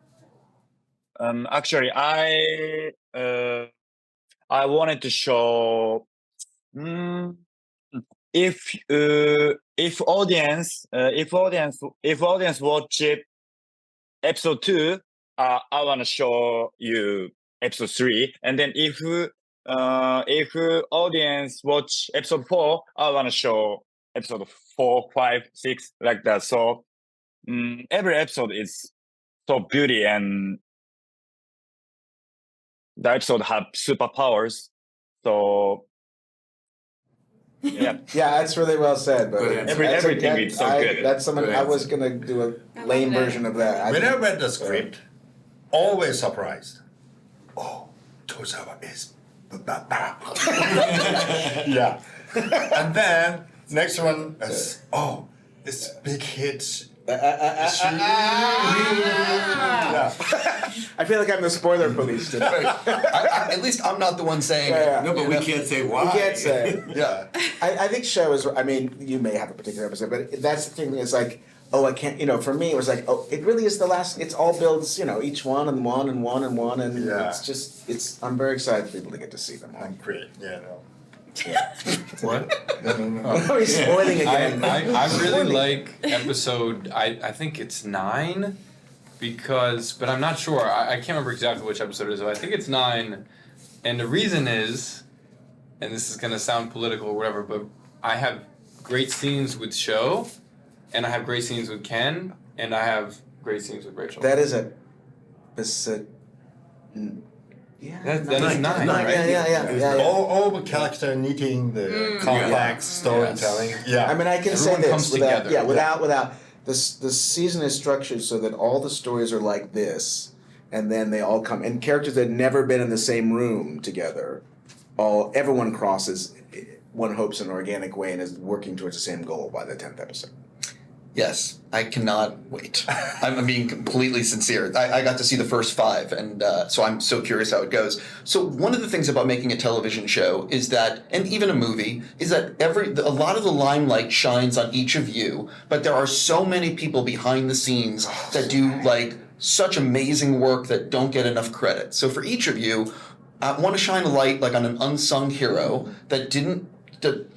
Speaker 8: Actually, I wanted to show. If audience watch episode 2, I want to show you episode 3, and then if audience watch episode 4, I want to show episode 4, 5, 6, like that. So every episode is so beauty, and the episode have superpowers. So yeah,
Speaker 4: Yeah, that's really well said. But
Speaker 3: Good answer.
Speaker 8: Everything is so good.
Speaker 4: That's something
Speaker 3: Good
Speaker 4: I was
Speaker 3: answer.
Speaker 4: gonna do a
Speaker 5: I
Speaker 4: lame
Speaker 5: love that.
Speaker 4: version of that.
Speaker 2: When I read the script, always surprised. Oh, Tozawa is yeah. And then next one is this big hit. Yeah.
Speaker 4: I feel like I'm the spoiler police today.
Speaker 1: At least I'm not the one saying
Speaker 4: Yeah,
Speaker 1: it.
Speaker 3: No, but we can't say why.
Speaker 4: You can't say.
Speaker 1: Yeah.
Speaker 4: I think show is. I mean, you may have a particular episode, but that's the thing. It's like, I can't. For me, it was like, it really is the last. It's all builds. Each one and one and one and one, and
Speaker 2: Yeah.
Speaker 4: it's just. I'm very excited for people to get to see them all.
Speaker 2: Great. Yeah. No.
Speaker 6: What?
Speaker 4: Oh, he's spoiling again.
Speaker 6: I really like episode, I think it's 9, but I'm not sure. I can't remember exactly which episode it is, but I think it's 9. And the reason is, and this is going to sound political or whatever, but I have great scenes with Shôw, and I have great scenes with Ken, and I have great scenes with Rachel.
Speaker 4: That is a. Yeah.
Speaker 6: That is 9, right?
Speaker 4: Yeah.
Speaker 2: All the character needing the complex storytelling. Yeah.
Speaker 4: I mean, I can
Speaker 6: Everyone
Speaker 4: say
Speaker 6: comes
Speaker 4: this without,
Speaker 6: together.
Speaker 4: without the season is structured so that all the stories are like this, and then they all come, and characters that had never been in the same room together, everyone crosses. One hopes in an organic way and is working towards the same goal by the 10th episode.
Speaker 1: Yes, I cannot wait. I'm being completely sincere. I got to see the first 5, and so I'm so curious how it goes. So one of the things about making a television show is that, and even a movie, is that a lot of the limelight shines on each of you, but there are so many people behind the scenes that do such amazing work that don't get enough credit. So for each of you, I want to shine a light on an unsung hero that didn't.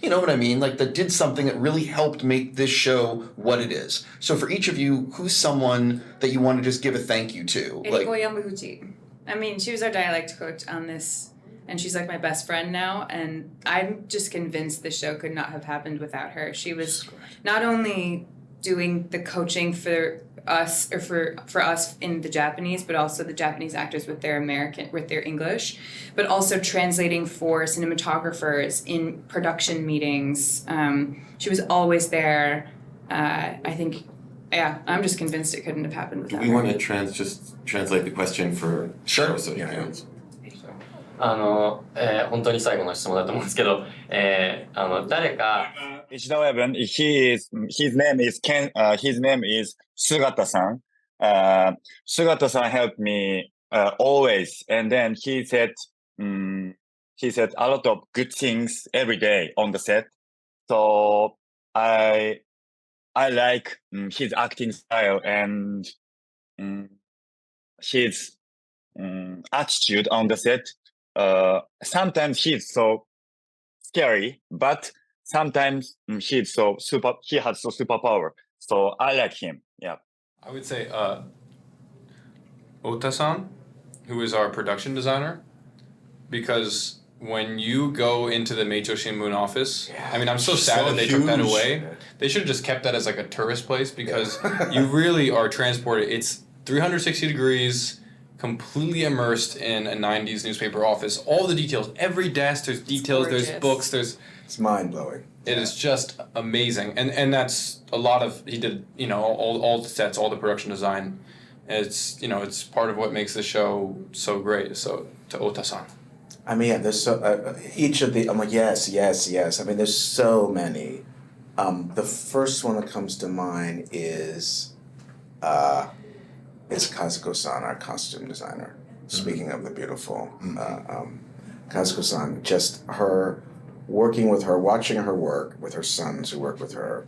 Speaker 1: You know what I mean? That did something that really helped make this show what it is. So for each of you, who's someone that you want to just give a thank you to?
Speaker 5: Eriko Yamaguchi. I mean, she was our dialect coach on this, and she's my best friend now, and I'm just convinced the show could not have happened without her. She was not only doing the coaching for us or for us in the Japanese, but also the Japanese actors with their English, but also translating for cinematographers in production meetings. She was always there. I think, I'm just convinced it couldn't have happened
Speaker 3: Do
Speaker 5: without
Speaker 3: we
Speaker 5: her.
Speaker 3: want to translate the question for
Speaker 1: Sure.
Speaker 3: so you fans?
Speaker 7: 本当に最後の質問だと思うんですけど、誰か
Speaker 8: Ishida his name is Ken, his name is Sugata-san. Sugata-san helped me always, and then he said a lot of good things every day on the set. So I like his acting style and his attitude on the set. Sometimes he's so scary, but sometimes he has so superpower. So I like him. Yeah.
Speaker 6: I would say Ota-san, who is our production designer, because when you go into the Meicho Shimbun office, I mean, I'm so sad that they took that away. They should have just kept that as a tourist place, because you really are transported. It's 360 degrees, completely immersed in a 90s newspaper office. All the details, every desk, there's details, there's
Speaker 5: gorgeous.
Speaker 6: books,
Speaker 4: It's mind blowing.
Speaker 6: it is just amazing. And that's a lot of, he did, all the sets, all the production design. It's, it's part of what makes the show so great. So to Ota-san.
Speaker 4: I mean, there's so each of the. I'm like, yes. I mean, there's so many. The first one that comes to mind is Kazuko-san, our costume designer. Speaking of the beautiful, Kazuko-san, just her working with her, watching her work with her sons who work with her,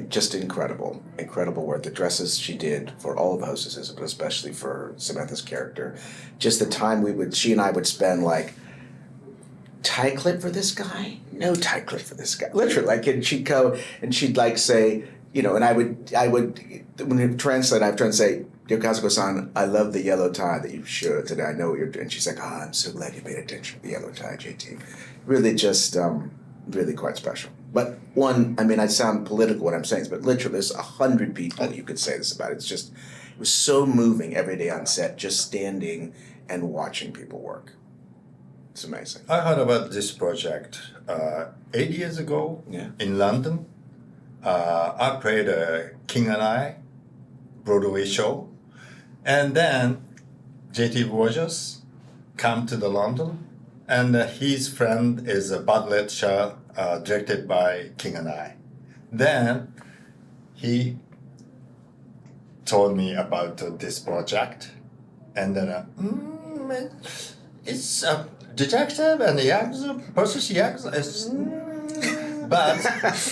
Speaker 4: just incredible work. The dresses she did for all of the hostesses, but especially for Samantha's character. Just the time she and I would spend like, tie clip for this guy? No tie clip for this guy. Literally, like, and she'd go and she'd like say, you know, and I would when you translate, I've tried to say, Yokazuko-san, I love the yellow tie that you showed today. I know what you're doing. And she's like, I'm so glad you paid attention to the yellow tie, JT. Really just, really quite special. But I sound political when I'm saying this, but literally there's 100 people you could say this about. It was so moving every day on set, just standing and watching people work. It's amazing.
Speaker 2: I heard about this project 8 years ago in London. I played King and I Broadway show. And then J.T. Rogers come to the London, and his friend is a Bud Lecture directed by King and I. Then he told me about this project, and then it's a detective and Yakuza versus Yakuza. But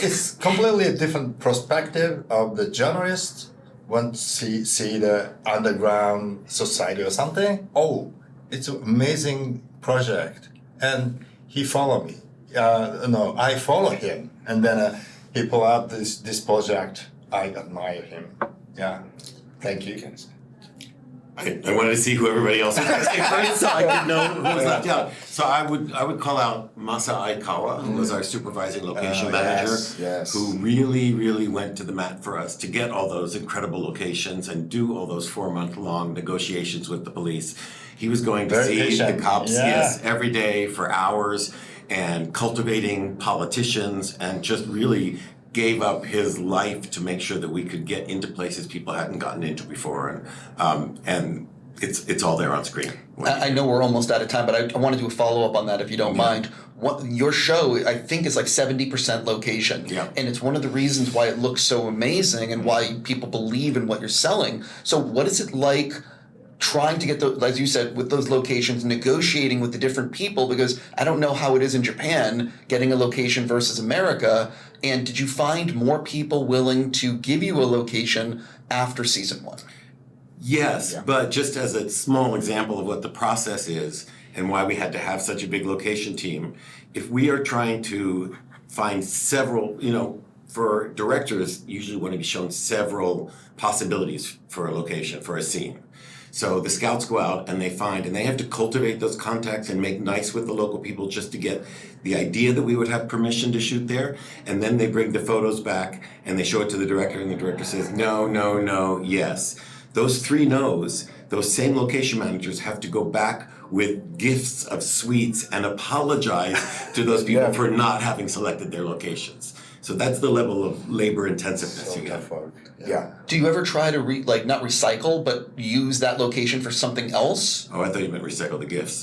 Speaker 2: it's completely a different perspective of the journalist. Once he see the underground society or something, it's an amazing project, and he follow me. I follow him, and then he pull out this project. I admire him. Yeah, thank you.
Speaker 3: I wanted to see who everybody else was going to say first, so I could know who was left out. So I would call out Masa Aikawa, who was our supervising location manager, who really, really went to the mat for us to get all those incredible locations and do all those 4-month-long negotiations with the police. He was going to see the cops, every day for hours, and cultivating politicians, and just really gave up his life to make sure that we could get into places people hadn't gotten into before, and it's all there on screen.
Speaker 1: I know we're almost out of time, but I want to do a follow-up on that if you don't mind. Your show, I think, is like 70% location, and it's one of the reasons why it looks so amazing and why people believe in what you're selling. So what is it like trying to get those, as you said, with those locations, negotiating with the different people? Because I don't know how it is in Japan, getting a location versus America. And did you find more people willing to give you a location after season 1?
Speaker 3: Yes, but just as a small example of what the process is and why we had to have such a big location team, if we are trying to find several, for directors, usually want to be shown several possibilities for a location, for a scene. So the scouts go out and they have to cultivate those contacts and make nice with the local people just to get the idea that we would have permission to shoot there. And then they bring the photos back and they show it to the director, and the director says, no, no, no, yes. Those 3 no's, those same location managers have to go back with gifts of sweets and apologize to those people for not having selected their locations. So that's the level of labor intensiveness you get.
Speaker 1: Do you ever try to not recycle, but use that location for something else?
Speaker 3: Oh, I thought you meant recycle the gifts.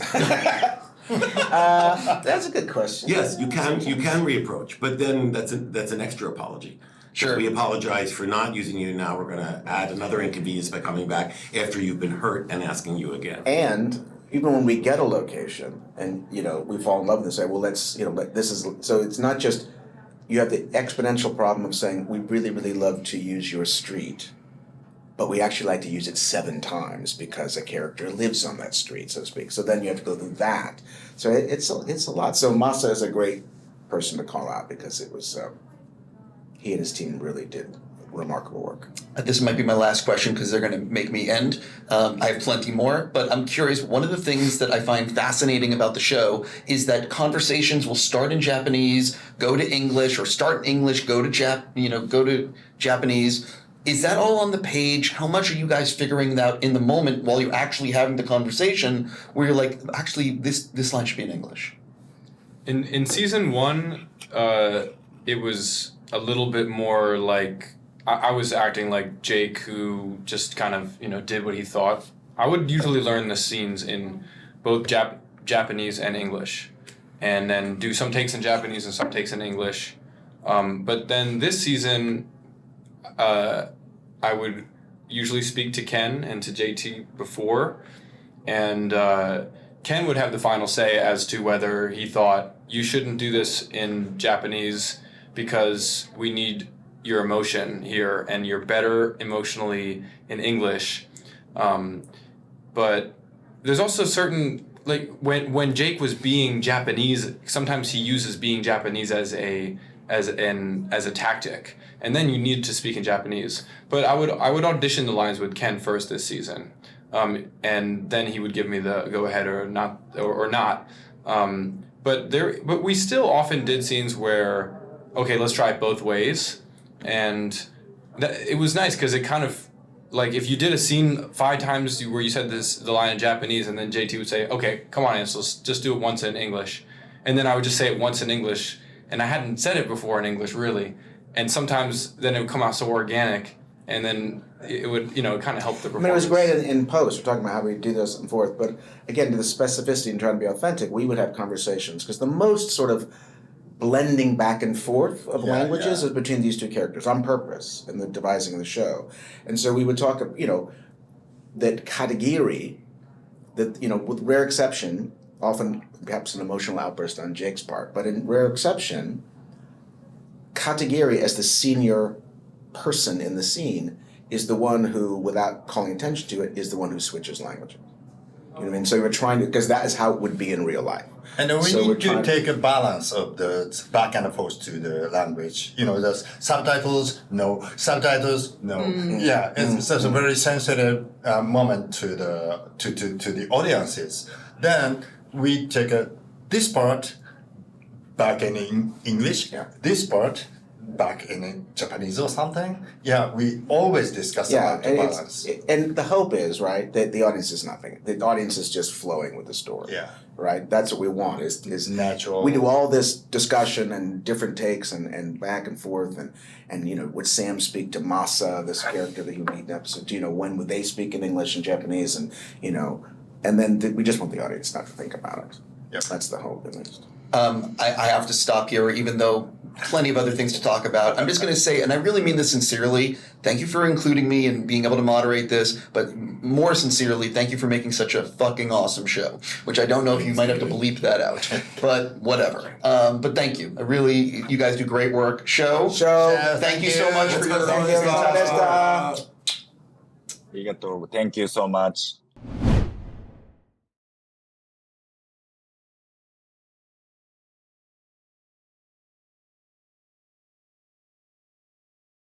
Speaker 4: That's a good question.
Speaker 3: Yes, you can reapproach, but then that's an extra apology.
Speaker 1: Sure.
Speaker 3: We apologize for not using you. Now we're going to add another inconvenience by coming back after you've been hurt and asking you again.
Speaker 4: And even when we get a location and we fall in love with it and say, well, let's but this is, so it's not just. You have the exponential problem of saying, we really, really love to use your street, but we actually like to use it 7 times because a character lives on that street, so to speak. So then you have to go through that. So it's a lot. So Masa is a great person to call out because it was, he and his team really did remarkable work.
Speaker 1: This might be my last question because they're going to make me end. I have plenty more, but I'm curious. One of the things that I find fascinating about the show is that conversations will start in Japanese, go to English, or start in English, go to Japanese. Is that all on the page? How much are you guys figuring that out in the moment while you're actually having the conversation where you're like, actually, this line should be in English?
Speaker 6: In season 1, it was a little bit more like I was acting like Jake, who just kind of, did what he thought. I would usually learn the scenes in both Japanese and English, and then do some takes in Japanese and some takes in English. But then this season, I would usually speak to Ken and to JT before, and Ken would have the final say as to whether he thought you shouldn't do this in Japanese because we need your emotion here and you're better emotionally in English. But there's also certain, like when Jake was being Japanese, sometimes he uses being Japanese as a tactic, and then you need to speak in Japanese. But I would audition the lines with Ken first this season. And then he would give me the go ahead or not or not. But we still often did scenes where, okay, let's try it both ways, and it was nice because it kind of, like, if you did a scene 5 times where you said the line in Japanese, and then JT would say, okay, come on, Ansel, let's just do it once in English, and then I would just say it once in English, and I hadn't said it before in English really, and sometimes then it would come out so organic, and then it would, kind of help the performance.
Speaker 4: I mean, it was great in post. We're talking about how we do this and forth, but again, to the specificity and trying to be authentic, we would have conversations, because the most sort of blending back and forth of languages is between these two characters on purpose in the devising of the show. And so we would talk, that Katagiri, that, with rare exception, often perhaps an emotional outburst on Jake's part, but in rare exception, Katagiri as the senior person in the scene is the one who, without calling attention to it, is the one who switches languages. You know what I mean? So we're trying to, because that is how it would be in real life.
Speaker 2: And we need to take a balance of the back and forth to the language. The subtitles, no. Subtitles, no. Yeah, it's a very sensitive moment to the audiences. Then we take this part back in English, this part back in Japanese or something. Yeah, we always discuss about the balance.
Speaker 4: And the hope is, right, that the audience is nothing. The audience is just flowing with the story.
Speaker 2: Yeah.
Speaker 4: Right? That's what we want, is
Speaker 2: natural.
Speaker 4: We do all this discussion and different takes and back and forth and would Sam speak to Masa, this character that he would meet in episode 2, when would they speak in English and Japanese, and and then we just want the audience not to think about it.
Speaker 2: Yep.
Speaker 4: That's the hope, at least.
Speaker 1: I have to stop here, even though plenty of other things to talk about. I'm just going to say, and I really mean this sincerely, thank you for including me and being able to moderate this, but more sincerely, thank you for making such a fucking awesome show, which I don't know if you might have to bleep that out, but whatever. But thank you. You guys do great work. Shôw, thank you so much for your
Speaker 8: Arigatou. Thank you so much.